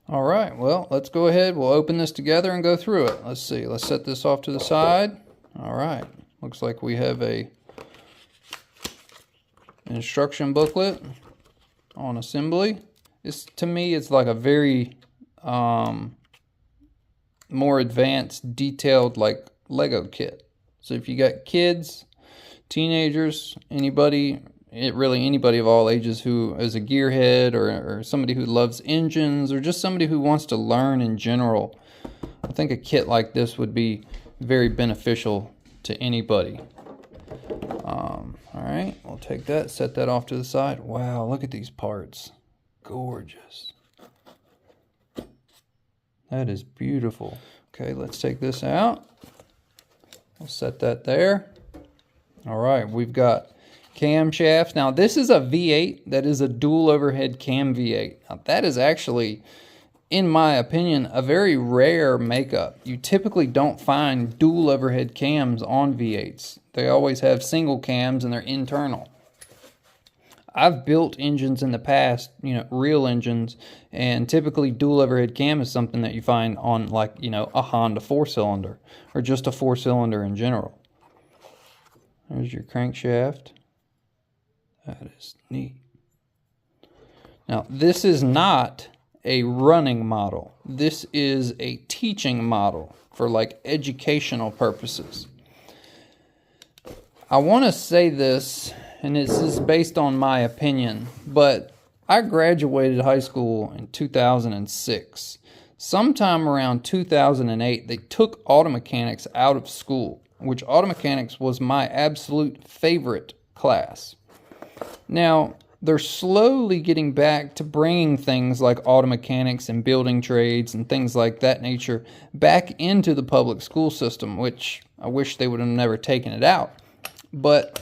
All right, well, let's go ahead. We'll open this together and go through it. Let's see. Let's set this off to the side. All right. Looks like we have an instruction booklet on assembly. This, to me, it's like a very more advanced, detailed, like Lego kit. So if you got kids, teenagers, anybody, really anybody of all ages who is a gearhead or somebody who loves engines or just somebody who wants to learn in general, I think a kit like this would be very beneficial to anybody. All right, we'll take that, set that off to the side. Wow, look at these parts. Gorgeous. That is beautiful. Okay, let's take this out. We'll set that there. All right, we've got camshafts. Now, this is a V8. That is a dual overhead cam V8. Now, that is actually, in my opinion, a very rare makeup. You typically don't find dual overhead cams on V8s. They always have single cams and they're internal. I've built engines in the past, real engines, and typically dual overhead cam is something that you find on like, a Honda 4-cylinder or just a 4-cylinder in general. There's your crankshaft. That is neat. Now, this is not a running model. This is a teaching model for like educational purposes. I want to say this, and this is based on my opinion, but I graduated high school in 2006. Sometime around 2008, they took auto mechanics out of school, which auto mechanics was my absolute favorite class. Now, they're slowly getting back to bringing things like auto mechanics and building trades and things like that nature back into the public school system, which I wish they would have never taken it out. But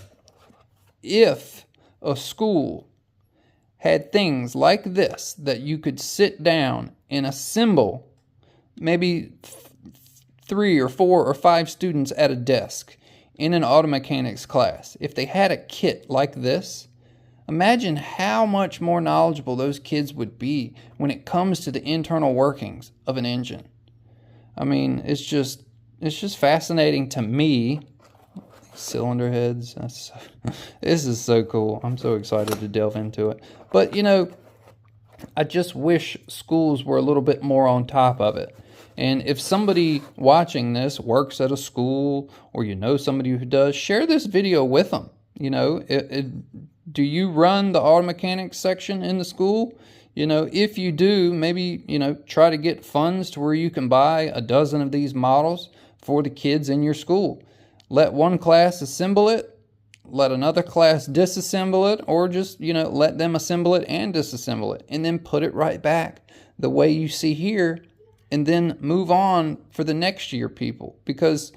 if a school had things like this that you could sit down and assemble, maybe 3 or 4 or 5 students at a desk in an auto mechanics class, if they had a kit like this, imagine how much more knowledgeable those kids would be when it comes to the internal workings of an engine. I mean, it's just fascinating to me. Cylinder heads. This is so cool. I'm so excited to delve into it. But, I just wish schools were a little bit more on top of it. And if somebody watching this works at a school or somebody who does, share this video with them. Do you run the auto mechanics section in the school? If you do, maybe, try to get funds to where you can buy a dozen of these models for the kids in your school. Let one class assemble it, let another class disassemble it, or just, let them assemble it and disassemble it, and then put it right back the way you see here, and then move on for the next year people. Because,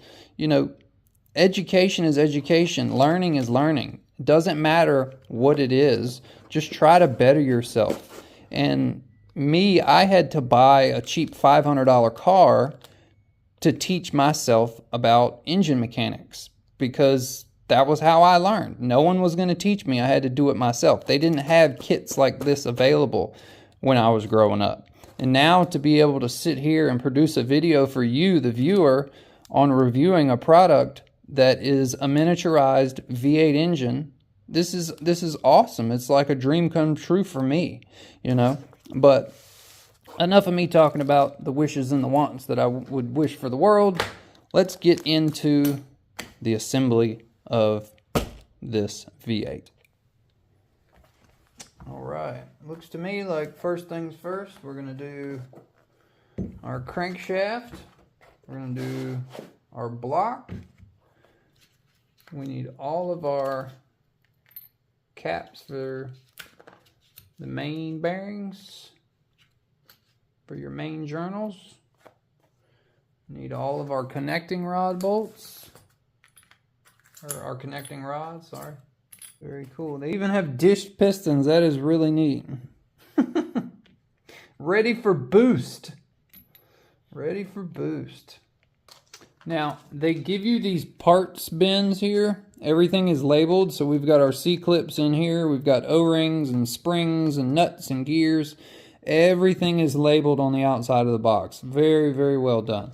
education is education, learning is learning. It doesn't matter what it is, just try to better yourself. And me, I had to buy a cheap $500 car to teach myself about engine mechanics because that was how I learned. No one was going to teach me. I had to do it myself. They didn't have kits like this available when I was growing up. And now to be able to sit here and produce a video for you, the viewer, on reviewing a product that is a miniaturized V8 engine, this is awesome. It's like a dream come true for me, But enough of me talking about the wishes and the wants that I would wish for the world. Let's get into the assembly of this V8. All right. Looks to me like first things first, we're going to do our crankshaft. We're going to do our block. We need all of our caps for the main bearings. For your main journals. Need all of our connecting rod bolts. Or our connecting rods, sorry. Very cool. They even have dished pistons. That is really neat. Ready for boost. Ready for boost. Now, they give you these parts bins here. Everything is labeled. So we've got our C-clips in here. We've got O-rings and springs and nuts and gears. Everything is labeled on the outside of the box. Very, very well done.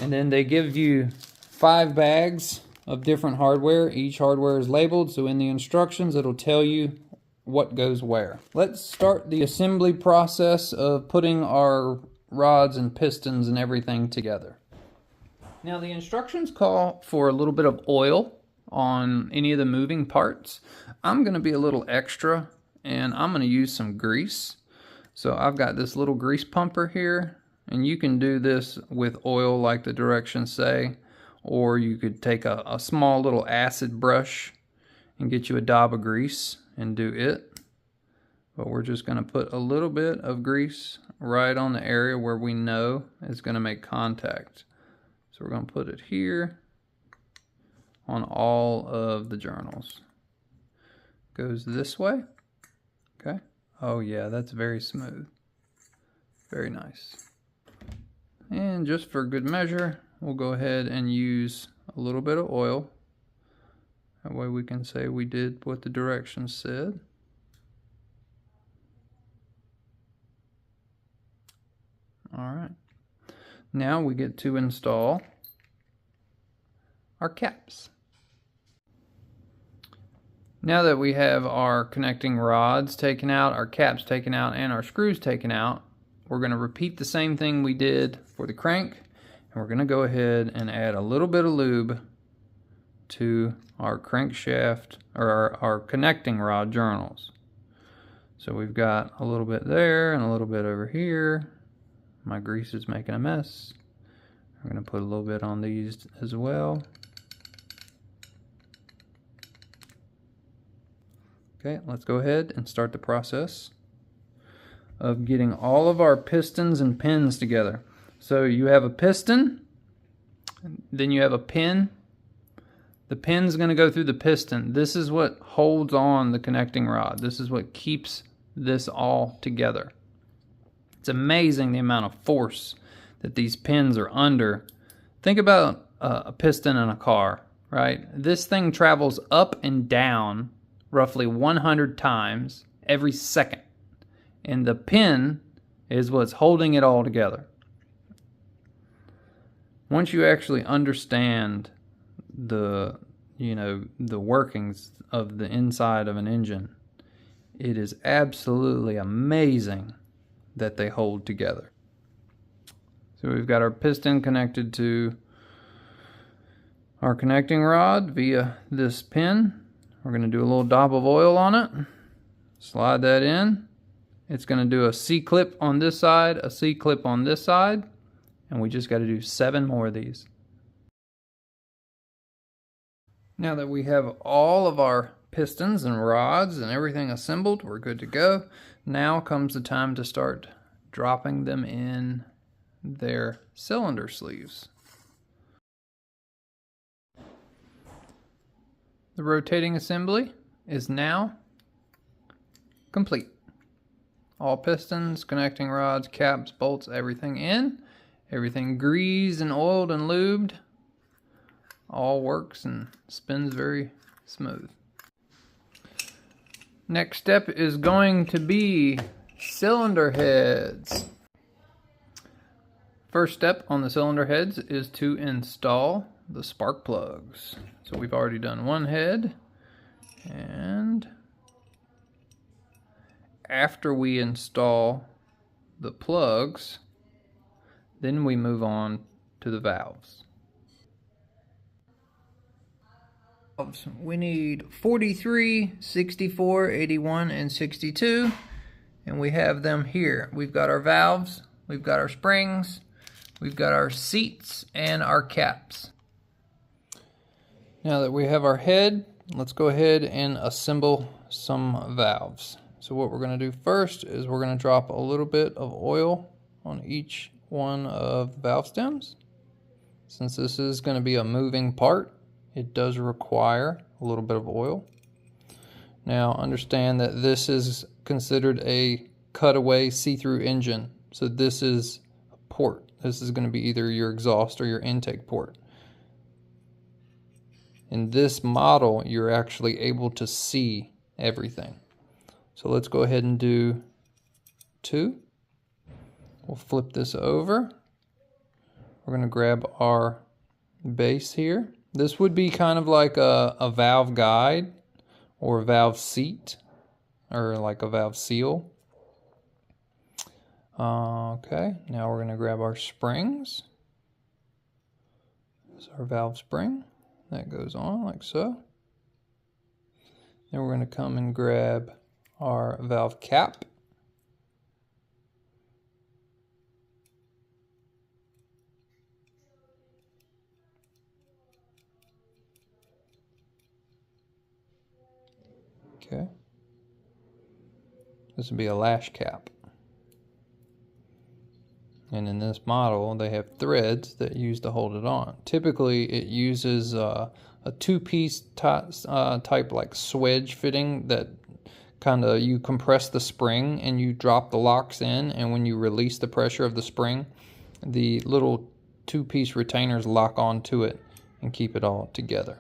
And then they give you 5 bags of different hardware. Each hardware is labeled, so in the instructions it'll tell you what goes where. Let's start the assembly process of putting our rods and pistons and everything together. Now the instructions call for a little bit of oil on any of the moving parts. I'm going to be a little extra and I'm going to use some grease. So I've got this little grease pumper here, and you can do this with oil like the directions say, or you could take a small little acid brush and get you a dab of grease and do it. But we're just going to put a little bit of grease right on the area where we know it's going to make contact. So we're going to put it here on all of the journals. Goes this way. Okay. Oh yeah, that's very smooth. Very nice. And just for good measure, we'll go ahead and use a little bit of oil. That way we can say we did what the directions said. Alright. Now we get to install our caps. Now that we have our connecting rods taken out, our caps taken out, and our screws taken out, we're going to repeat the same thing we did for the crank, and we're going to go ahead and add a little bit of lube to our crankshaft, or our connecting rod journals. So we've got a little bit there and a little bit over here. My grease is making a mess. I'm going to put a little bit on these as well. Okay, let's go ahead and start the process of getting all of our pistons and pins together. So you have a piston, then you have a pin. The pin's going to go through the piston. This is what holds on the connecting rod. This is what keeps this all together. It's amazing the amount of force that these pins are under. Think about a piston in a car, right? This thing travels up and down roughly 100 times every second. And the pin is what's holding it all together. Once you actually understand the workings of the inside of an engine, it is absolutely amazing that they hold together. So we've got our piston connected to our connecting rod via this pin. We're going to do a little dab of oil on it, slide that in. It's going to do a C-clip on this side, a C-clip on this side, and we just got to do 7 more of these. Now that we have all of our pistons and rods and everything assembled, we're good to go. Now comes the time to start dropping them in their cylinder sleeves. The rotating assembly is now complete. All pistons, connecting rods, caps, bolts, everything in. Everything greased and oiled and lubed. All works and spins very smooth. Next step is going to be cylinder heads. First step on the cylinder heads is to install the spark plugs. So we've already done one head, and after we install the plugs, then we move on to the valves. We need 43, 64, 81, and 62, and we have them here. We've got our valves, we've got our springs, we've got our seats, and our caps. Now that we have our head, let's go ahead and assemble some valves. So what we're going to do first is we're going to drop a little bit of oil on each one of the valve stems. Since this is going to be a moving part, it does require a little bit of oil. Now understand that this is considered a cutaway see-through engine. So this is a port. This is going to be either your exhaust or your intake port. In this model, you're actually able to see everything. So let's go ahead and do 2. We'll flip this over. We're going to grab our base here. This would be kind of like a valve guide or a valve seat or like a valve seal. Okay, now we're going to grab our springs. This is our valve spring. That goes on like so. Then we're going to come and grab our valve cap. Okay. This would be a lash cap. And in this model, they have threads that use to hold it on. Typically, it uses a two-piece type like swedge fitting that kind of you compress the spring and you drop the locks in, and when you release the pressure of the spring, the little two-piece retainers lock onto it and keep it all together.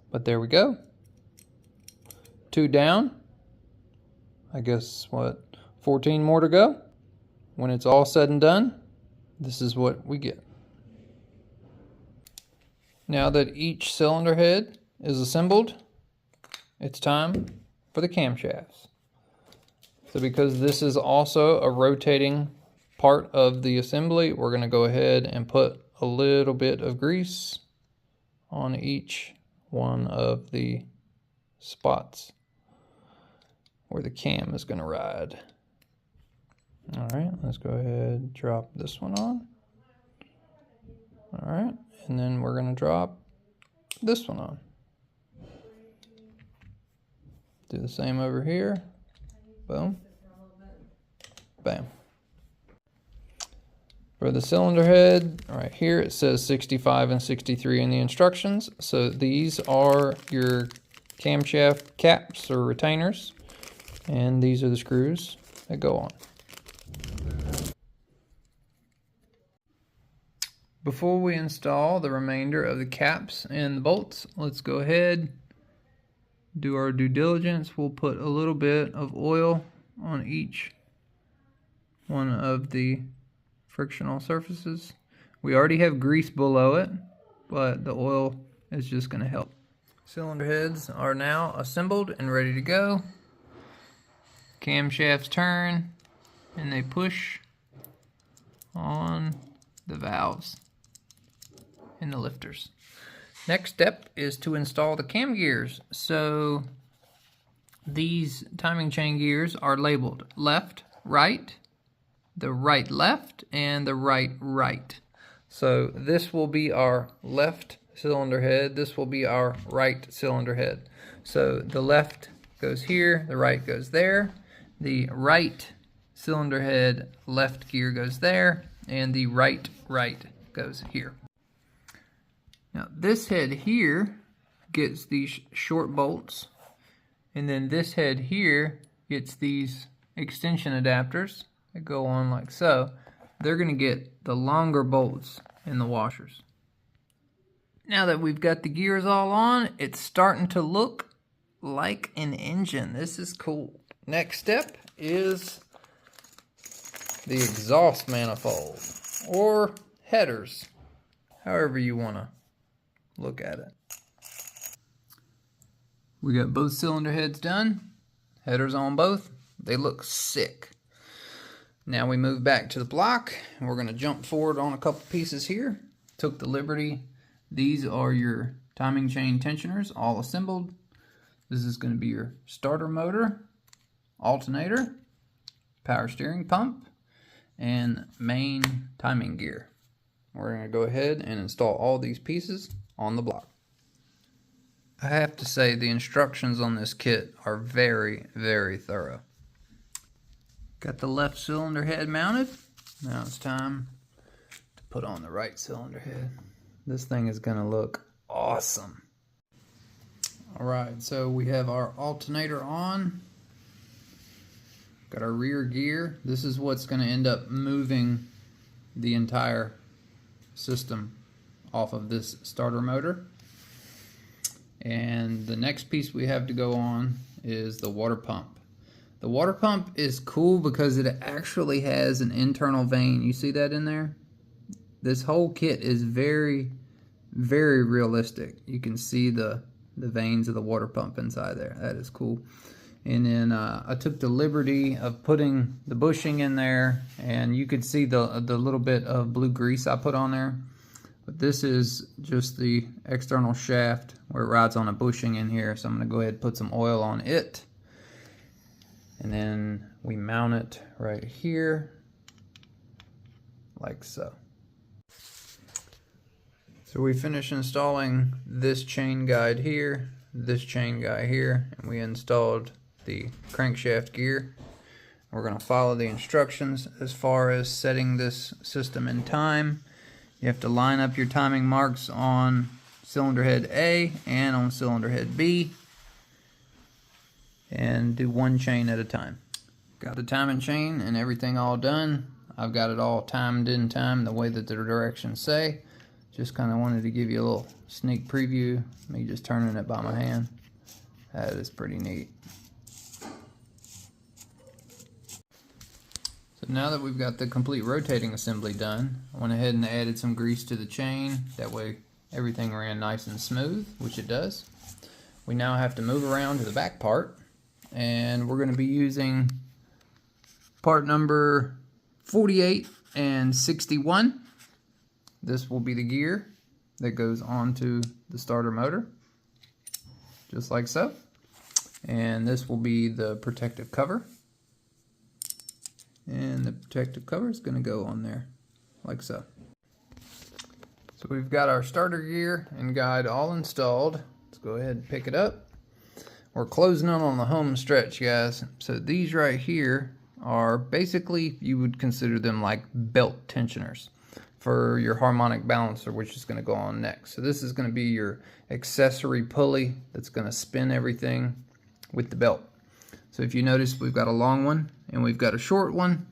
But there we go. 2 down. I guess, what, 14 more to go? When it's all said and done, this is what we get. Now that each cylinder head is assembled, it's time for the camshafts. So because this is also a rotating part of the assembly, we're going to go ahead and put a little bit of grease on each one of the spots where the cam is going to ride. All right, let's go ahead and drop this one on. All right, and then we're going to drop this one on. Do the same over here. Boom. Bam. For the cylinder head, right here it says 65 and 63 in the instructions. So these are your camshaft caps or retainers, and these are the screws that go on. Before we install the remainder of the caps and the bolts, let's go ahead, do our due diligence. We'll put a little bit of oil on each one of the frictional surfaces. We already have grease below it, but the oil is just going to help. Cylinder heads are now assembled and ready to go. Camshafts turn and they push on the valves and the lifters. Next step is to install the cam gears. So these timing chain gears are labeled left, right, the right left, and the right right. So this will be our left cylinder head, this will be our right cylinder head. So the left goes here, the right goes there, the right cylinder head left gear goes there, and the right goes here. Now this head here gets these short bolts, and then this head here gets these extension adapters that go on like so. They're going to get the longer bolts in the washers. Now that we've got the gears all on, it's starting to look like an engine. This is cool. Next step is the exhaust manifold, or headers, however you want to look at it. We got both cylinder heads done, headers on both. They look sick. Now we move back to the block, and we're going to jump forward on a couple pieces here. Took the liberty. These are your timing chain tensioners, all assembled. This is going to be your starter motor, alternator, power steering pump, and main timing gear. We're going to go ahead and install all these pieces on the block. I have to say the instructions on this kit are very, very thorough. Got the left cylinder head mounted. Now it's time to put on the right cylinder head. This thing is going to look awesome. Alright, so we have our alternator on. Got our rear gear. This is what's going to end up moving the entire system off of this starter motor. And the next piece we have to go on is the water pump. The water pump is cool because it actually has an internal vein. You see that in there? This whole kit is very, very realistic. You can see the veins of the water pump inside there. That is cool. And then I took the liberty of putting the bushing in there, and you could see the little bit of blue grease I put on there. But this is just the external shaft where it rides on a bushing in here. So I'm going to go ahead and put some oil on it. And then we mount it right here, like so. So we finished installing this chain guide here, this chain guide here, and we installed the crankshaft gear. We're going to follow the instructions as far as setting this system in time. You have to line up your timing marks on cylinder head A and on cylinder head B, and do one chain at a time. Got the timing chain and everything all done. I've got it all timed in time the way that the directions say. Just kind of wanted to give you a little sneak preview, me just turning it by my hand. That is pretty neat. So now that we've got the complete rotating assembly done, I went ahead and added some grease to the chain. That way everything ran nice and smooth, which it does. We now have to move around to the back part, and we're going to be using part number 48 and 61. This will be the gear that goes onto the starter motor, just like so. And this will be the protective cover. And the protective cover is going to go on there, like so. So we've got our starter gear and guide all installed. Let's go ahead and pick it up. We're closing in on the home stretch, guys. So these right here are basically, you would consider them like belt tensioners for your harmonic balancer, which is going to go on next. So this is going to be your accessory pulley that's going to spin everything with the belt. So if you notice, we've got a long one and we've got a short one.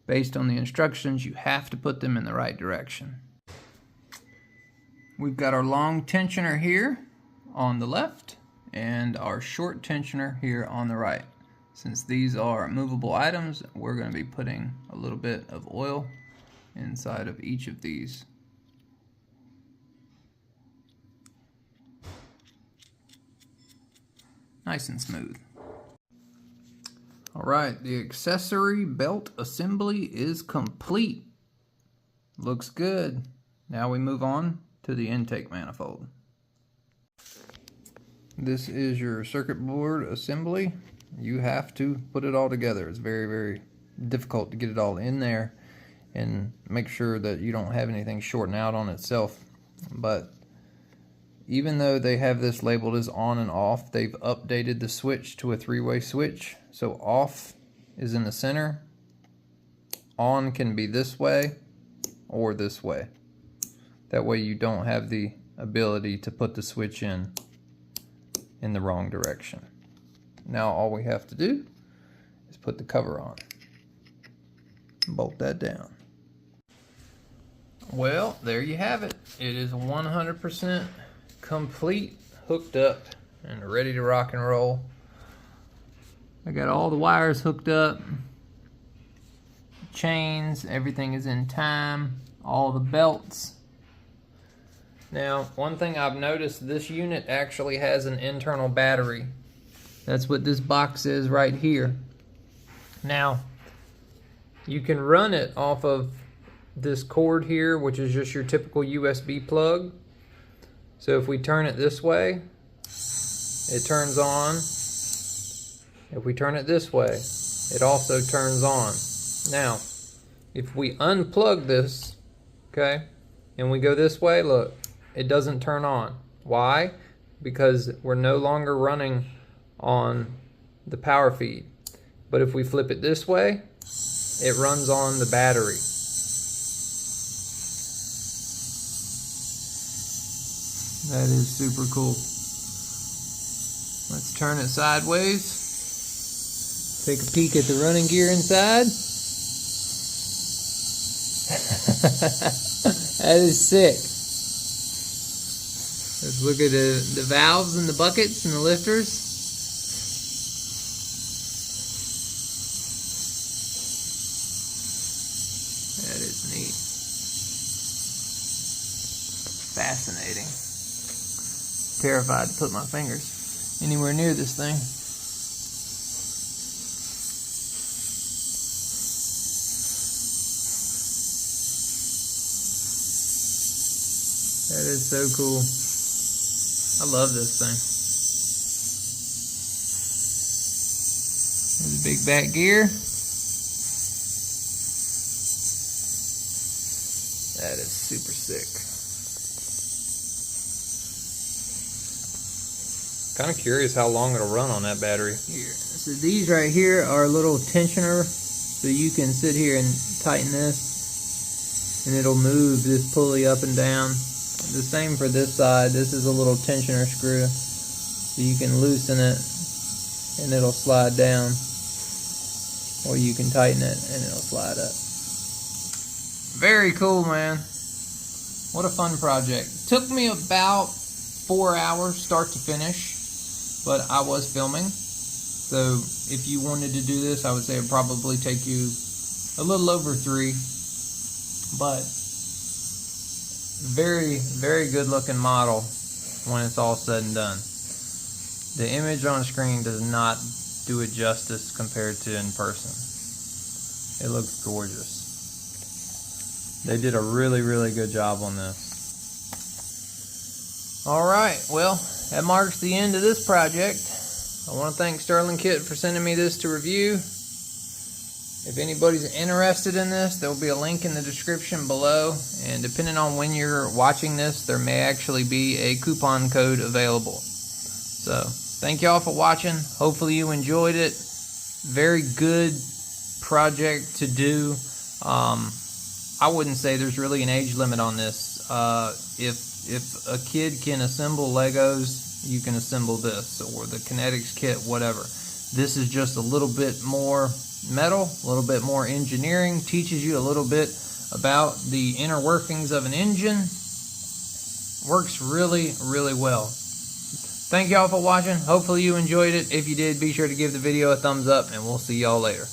Based on the instructions, you have to put them in the right direction. We've got our long tensioner here on the left and our short tensioner here on the right. Since these are movable items, we're going to be putting a little bit of oil inside of each of these. Nice and smooth. Alright, the accessory belt assembly is complete. Looks good. Now we move on to the intake manifold. This is your circuit board assembly. You have to put it all together. It's very, very difficult to get it all in there and make sure that you don't have anything shorting out on itself. But even though they have this labeled as on and off, they've updated the switch to a three-way switch. So off is in the center, on can be this way or this way. That way you don't have the ability to put the switch in the wrong direction. Now all we have to do is put the cover on. Bolt that down. Well, there you have it. It is 100% complete, hooked up, and ready to rock and roll. I got all the wires hooked up, chains, everything is in time, all the belts. Now, one thing I've noticed, this unit actually has an internal battery. That's what this box is right here. Now, you can run it off of this cord here, which is just your typical USB plug. So if we turn it this way, it turns on. If we turn it this way, it also turns on. Now, if we unplug this, okay, and we go this way, look, it doesn't turn on. Why? Because we're no longer running on the power feed. But if we flip it this way, it runs on the battery. That is super cool. Let's turn it sideways. Take a peek at the running gear inside. That is sick. Let's look at the valves and the buckets and the lifters. That is neat. Fascinating. Terrified to put my fingers anywhere near this thing. That is so cool. I love this thing. There's a big back gear. That is super sick. Kind of curious how long it'll run on that battery. Here. So these right here are little tensioner, so you can sit here and tighten this and it'll move this pulley up and down. The same for this side. This is a little tensioner screw, so you can loosen it and it'll slide down, or you can tighten it and it'll slide up. Very cool, man. What a fun project. Took me about 4 hours start to finish, but I was filming, so if you wanted to do this, I would say it'd probably take you a little over 3, but very, very good looking model when it's all said and done. The image on screen does not do it justice compared to in person. It looks gorgeous. They did a really, really good job on this. Alright, well, that marks the end of this project. I want to thank Stirlingkit for sending me this to review. If anybody's interested in this, there will be a link in the description below, and depending on when you're watching this, there may actually be a coupon code available. So, thank y'all for watching. Hopefully you enjoyed it. Very good project to do. I wouldn't say there's really an age limit on this. If a kid can assemble Legos, you can assemble this, or the Kinetics kit, whatever. This is just a little bit more metal, a little bit more engineering, teaches you a little bit about the inner workings of an engine. Works really, really well. Thank y'all for watching. Hopefully you enjoyed it. If you did, be sure to give the video a thumbs up, and we'll see y'all later.